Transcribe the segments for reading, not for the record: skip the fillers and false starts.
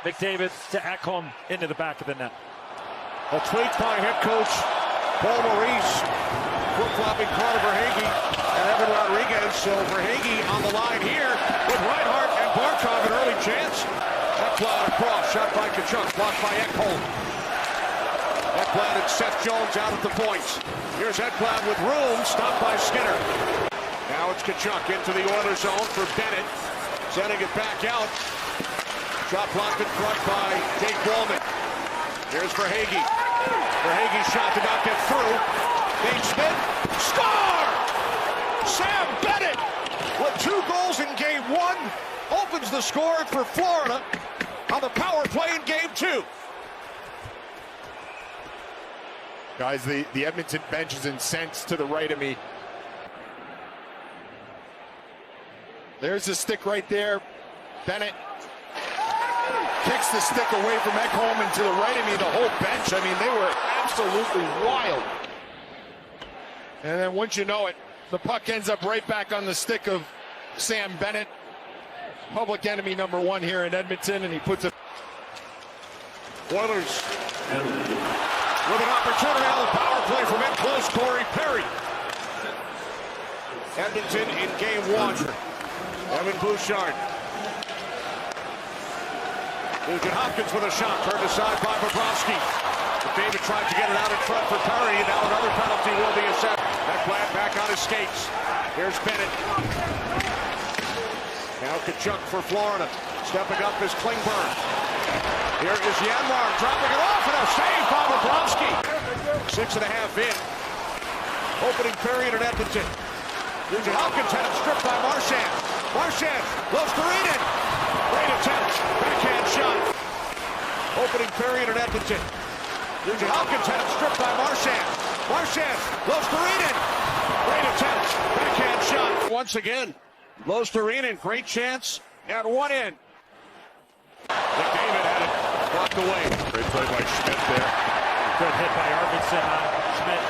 McDavid to Ekholm into the back of the net. A tweak by head coach Paul Maurice. Flip-flopping Carter Verhaeghe and Evan Rodriguez. So Verhaeghe on the line here with Reinhart and Barkov, an early chance. Ekblad across, shot by Tkachuk, blocked by Ekholm. Ekblad and Seth Jones out at the points. Here's Ekblad with room, stopped by Skinner. Now it's Tkachuk into the Oilers zone for Bennett. Sending it back out. Shot blocked in front by Jake Wallman. Here's Verhaeghe. Verhaeghe's shot did not get through. Nate Smith, score! Sam Bennett with 2 goals in game 1 opens the score for Florida on the power play in game 2. Guys, the Edmonton bench is incensed to the right of me. There's the stick right there. Bennett kicks the stick away from Ekholm, and to the right of me, the whole bench. I mean, they were absolutely wild. And then once you know it, the puck ends up right back on the stick of Sam Bennett, public enemy number 1 here in Edmonton, and he puts it. Oilers with an opportunity on the power play from in close, Corey Perry. Edmonton in game 1. Evan Bouchard. Nugent Hopkins with a shot, turned aside by Bobrovsky. David tried to get it out in front for Perry, and now another penalty will be assessed. Ekblad back on his skates. Here's Bennett. Now Tkachuk for Florida. Stepping up is Klingberg. Here is Yanmar dropping it off, and a save by Bobrovsky. 6.5 in. Opening period at Edmonton. Nugent Hopkins had it stripped by Marchand. Marchand goes to Reedon. Great attempt. Backhand shot. Opening period at Edmonton. Nugent Hopkins had it stripped by Marchand. Marchand goes to Reedon. Great attempt. Backhand shot. Once again, blows to Reedon. Great chance. And 1 in. McDavid had it blocked away. Great play by Schmidt there. Good hit by Arvidsson on Schmidt.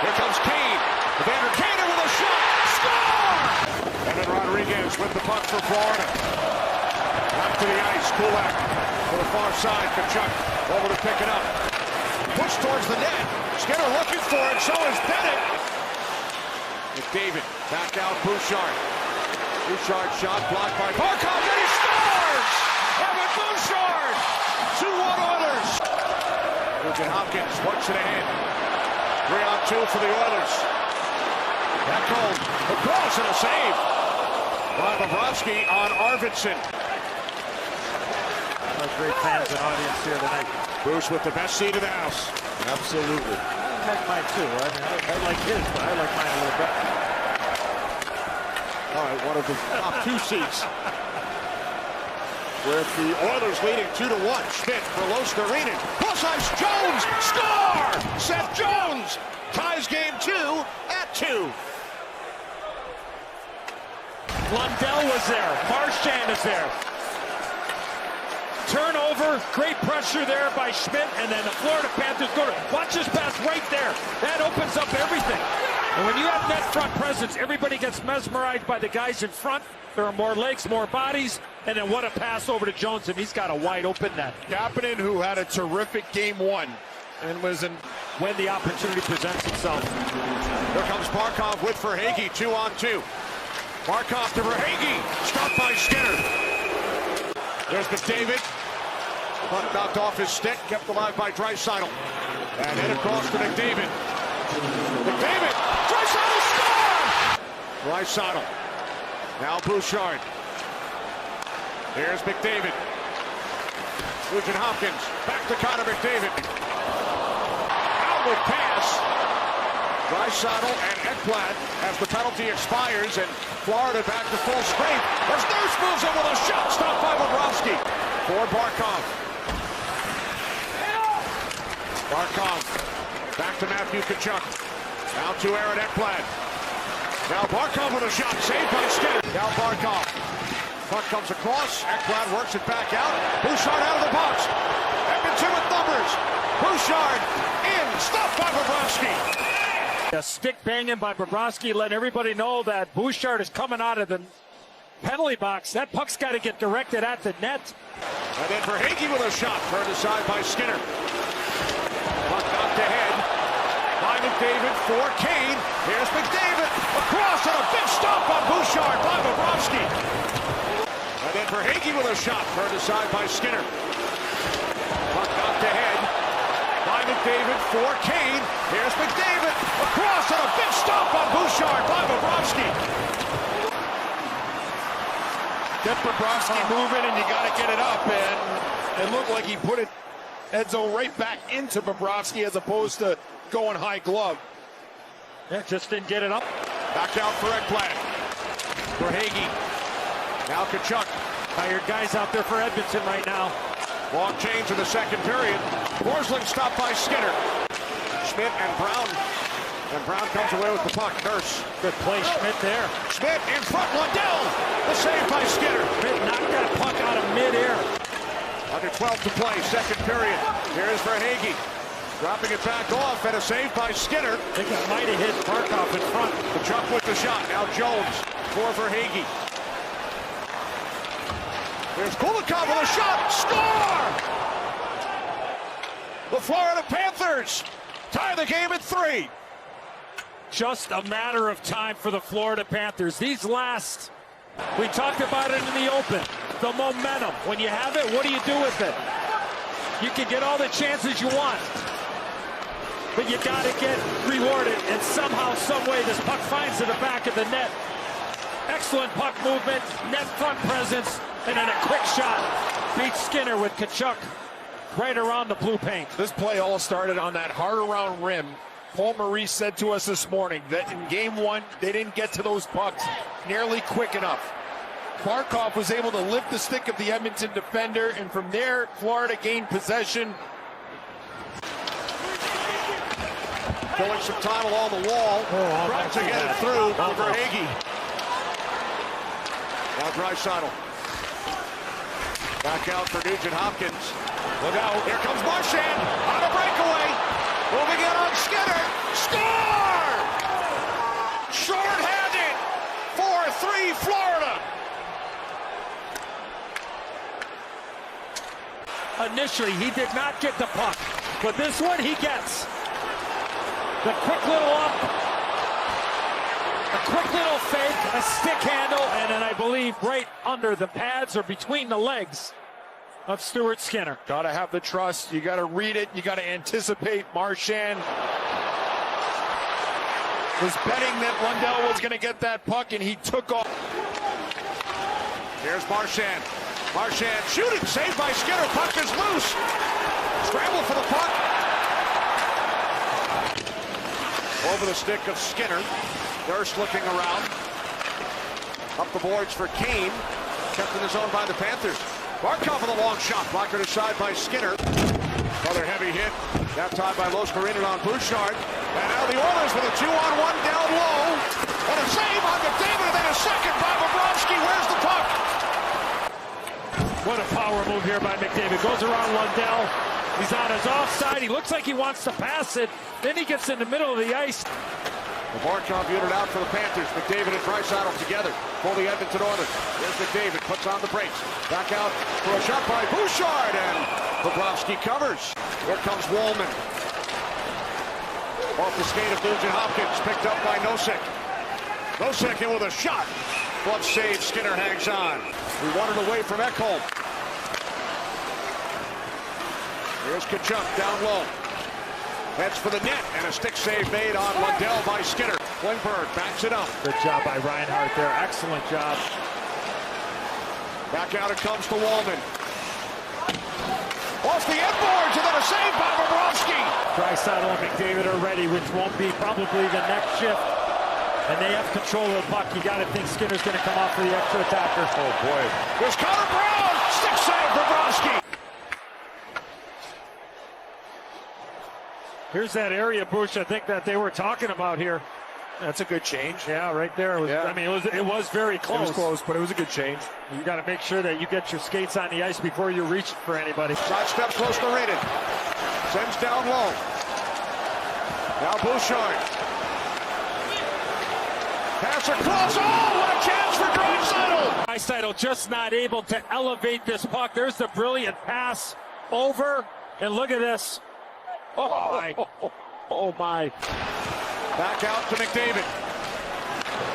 Here comes Kane. Evander Kane with a shot. Score! Evan Rodriguez with the puck for Florida. Back to the ice. Kulak to the far side. Tkachuk over to pick it up. Push towards the net. Skinner looking for it. So is Bennett. McDavid back out. Bouchard. Bouchard shot blocked by Barkov. And he scores! Evan Bouchard! 2-1 Oilers. Nugent Hopkins works it ahead. 3-on-2 for the Oilers. Ekholm across and a save by Bobrovsky on Arvidsson. Great fans and audience here tonight. Bruce with the best seat in the house. Absolutely. I like mine too. I like his, but I like mine a little better. All right, one of the top 2 seats. With the Oilers leading 2-1. Schmidt for Losterinen. Plus ice Jones. Score! Seth Jones ties game 2 at 2. Lundell was there. Marchand is there. Turnover, great pressure there by Schmidt, and then the Florida Panthers go to watch this pass right there. That opens up everything. And when you have net front presence, everybody gets mesmerized by the guys in front. There are more legs, more bodies, and then what a pass over to Jones, and he's got a wide open net. Kapanen, who had a terrific game 1 and was in when the opportunity presents itself. Here comes Barkov with Verhaeghe, 2-on-2. Barkov to Verhaeghe, stopped by Skinner. There's McDavid. Puck knocked off his stick, kept alive by Draisaitl. And hit across to McDavid. McDavid! Draisaitl score! Draisaitl. Now Bouchard. Here's McDavid. Nugent Hopkins. Back to Connor McDavid. Outward pass. Draisaitl and Ekblad as the penalty expires, and Florida back to full strength. As Nurse moves in with a shot, stopped by Bobrovsky. For Barkov. Barkov back to Matthew Tkachuk. Now to Aaron Ekblad. Now Barkov with a shot, saved by Skinner. Now Barkov. Puck comes across. Ekblad works it back out. Bouchard out of the box. Edmonton with numbers. Bouchard in, stopped by Bobrovsky. A stick banging by Bobrovsky, letting everybody know that Bouchard is coming out of the penalty box. That puck's got to get directed at the net. And then Verhaeghe with a shot, turned aside by Skinner. Puck knocked ahead by McDavid for Kane. Here's McDavid across and a big stop on Bouchard by Bobrovsky. And then Verhaeghe with a shot, turned aside by Skinner. Puck knocked ahead by McDavid for Kane. Here's McDavid across and a big stop on Bouchard by Bobrovsky. Get Bobrovsky moving, and you got to get it up. And it looked like he put it, Edzo, right back into Bobrovsky as opposed to going high glove. Yeah, just didn't get it up. Back out for Ekblad. Verhaeghe. Now Tkachuk. Tired guys out there for Edmonton right now. Long change in the second period. Forsling stopped by Skinner. Schmidt and Brown. And Brown comes away with the puck. Nurse. Good play, Schmidt there. Schmidt in front. Lundell. The save by Skinner. Schmidt knocked that puck out of midair. Under 12 to play, second period. Here's Verhaeghe. Dropping it back off, and a save by Skinner. I think it might have hit Barkov in front. Tkachuk with the shot. Now Jones for Verhaeghe. Here's Kulikov with a shot. Score! The Florida Panthers tie the game at 3. Just a matter of time for the Florida Panthers. These last, we talked about it in the open, the momentum. When you have it, what do you do with it? You can get all the chances you want, but you got to get rewarded. And somehow, some way, this puck finds to the back of the net. Excellent puck movement, net front presence, and then a quick shot. Beats Skinner with Tkachuk right around the blue paint. This play all started on that hard around rim. Paul Maurice said to us this morning that in game one, they didn't get to those pucks nearly quick enough. Barkov was able to lift the stick of the Edmonton defender, and from there, Florida gained possession. Killing some time along the wall. Trying to get it through to Verhaeghe. Now Draisaitl. Back out for Nugent Hopkins. Look out. Here comes Marchand on a breakaway. Moving in on Skinner. Score! Shorthanded. 4-3 Florida. Initially, he did not get the puck, but this one he gets. The quick little up, a quick little fake, a stick handle, and then I believe right under the pads or between the legs of Stuart Skinner. Got to have the trust. You got to read it. You got to anticipate. Marchand was betting that Lundell was going to get that puck, and he took off. Here's Marchand. Marchand shooting, saved by Skinner. Puck is loose. Scramble for the puck. Over the stick of Skinner. Nurse looking around. Up the boards for Kane. Kept in the zone by the Panthers. Barkov with a long shot. Blocked aside by Skinner. Another heavy hit. That time by Los Marinos on Bouchard. And now the Oilers with a 2-on-1 down low. And a save on McDavid, and then a second by Bobrovsky. Where's the puck? What a power move here by McDavid. Goes around Lundell. He's on his offside. He looks like he wants to pass it. Then he gets in the middle of the ice. The Marchand unit out for the Panthers. McDavid and Draisaitl together for the Edmonton Oilers. There's McDavid, puts on the brakes. Back out for a shot by Bouchard, and Bobrovsky covers. Here comes Wallman. Off the skate of Nugent Hopkins, picked up by Nosek. Nosek in with a shot. Glove save, Skinner hangs on. We won it away from Ekholm. Here's Tkachuk down low. Heads for the net, and a stick save made on Lundell by Skinner. Klingberg backs it up. Good job by Reinhart there. Excellent job. Back out it comes to Wallman. Off the end boards, and then a save by Bobrovsky. Draisaitl and McDavid are ready, which won't be probably the next shift. And they have control of the puck. You got to think Skinner's going to come off for the extra attacker. Oh, boy. There's Connor Brown. Stick save, Bobrovsky. Here's that area, Bush, I think that they were talking about here. That's a good change. Yeah, right there. It was, Yeah. I mean, it was very close. It was close, but it was a good change. You got to make sure that you get your skates on the ice before you reach for anybody. Side step close to rated. Sends down low. Now Bouchard. Pass across. Oh, what a chance for Draisaitl. Draisaitl just not able to elevate this puck. There's the brilliant pass over, and look at this. Oh my. Oh my. Back out to McDavid.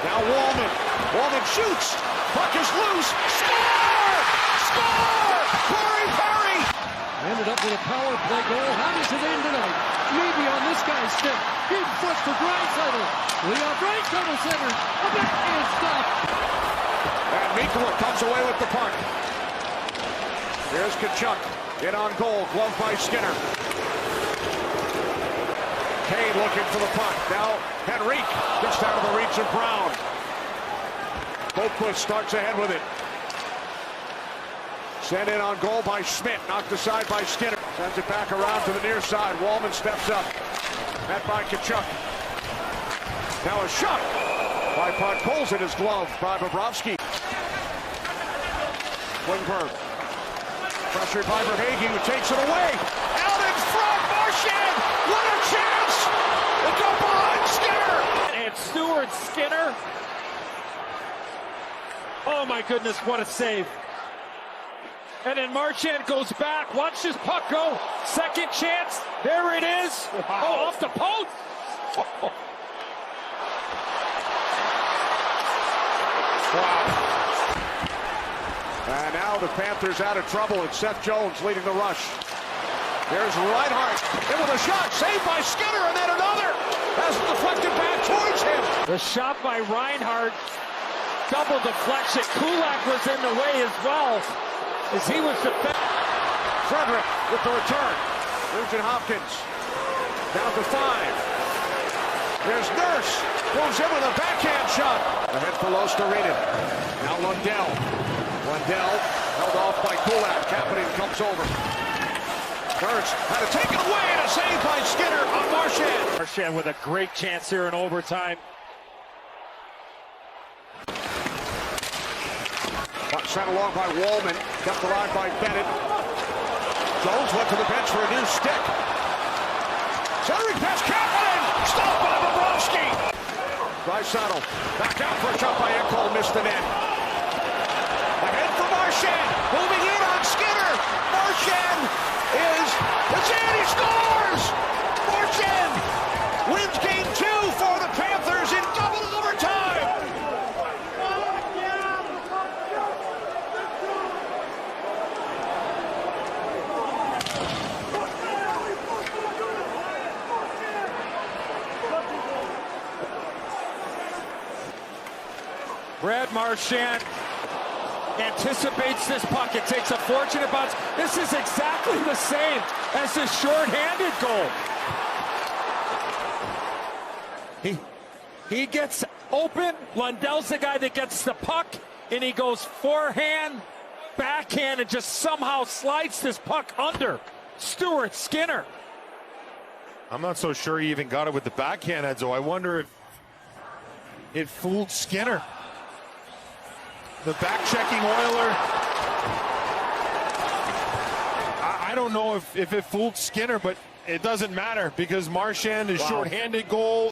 Now Wallman. Wallman shoots. Puck is loose. Score! Score! Corey Perry! Ended up with a power play goal. How does it end tonight? Maybe on this guy's stick. Big foot for Draisaitl. Leon Draisaitl center. A backhand stop. And Mikula comes away with the puck. Here's Tkachuk. In on goal. Glove by Skinner. Kane looking for the puck. Now Henrique just out of the reach of Brown. Boquist starts ahead with it. Sent in on goal by Schmidt. Knocked aside by Skinner. Sends it back around to the near side. Wallman steps up. Met by Tkachuk. Now a shot by Podkolzin. His glove by Bobrovsky. Klingberg. Pressured by Verhaeghe, who takes it away. Out in front, Marchand! What a chance! They go behind Skinner! And Stuart Skinner. Oh my goodness, what a save. And then Marchand goes back. Watch this puck go. Second chance. There it is. Wow. Oh, off the post. Wow. And now the Panthers out of trouble, and Seth Jones leading the rush. There's Reinhart. In with a shot. Saved by Skinner, and then another. Has it deflected back towards him. The shot by Reinhart. Double deflection. Kulak was in the way as well, as he was defending. Frederick with the return. Nugent Hopkins down to 5. There's Nurse. Moves in with a backhand shot. Ahead for Lostarinen. Now Lundell. Lundell held off by Kulak. Kapanen comes over. Nurse had to take it away, and a save by Skinner on Marchand. Marchand with a great chance here in overtime. Sent along by Wallman. Kept alive by Bennett. Jones went to the bench for a new stick. Centering pass, Kapanen! Stopped by Bobrovsky! Draisaitl back out for a shot by Ekholm, missed the net. Ahead for Marchand, moving in on Skinner. Marchand it's in, he scores! Marchand wins game 2 for the Panthers in double overtime. Brad Marchand anticipates this puck. It takes a fortunate bounce. This is exactly the same as the shorthanded goal. He gets open. Lundell's the guy that gets the puck, and he goes forehand, backhand, and just somehow slides this puck under Stuart Skinner. I'm not so sure he even got it with the backhand, Edzo. I wonder if it fooled Skinner. The back-checking Oiler. I don't know if it fooled Skinner, but it doesn't matter because Marchand is shorthanded goal.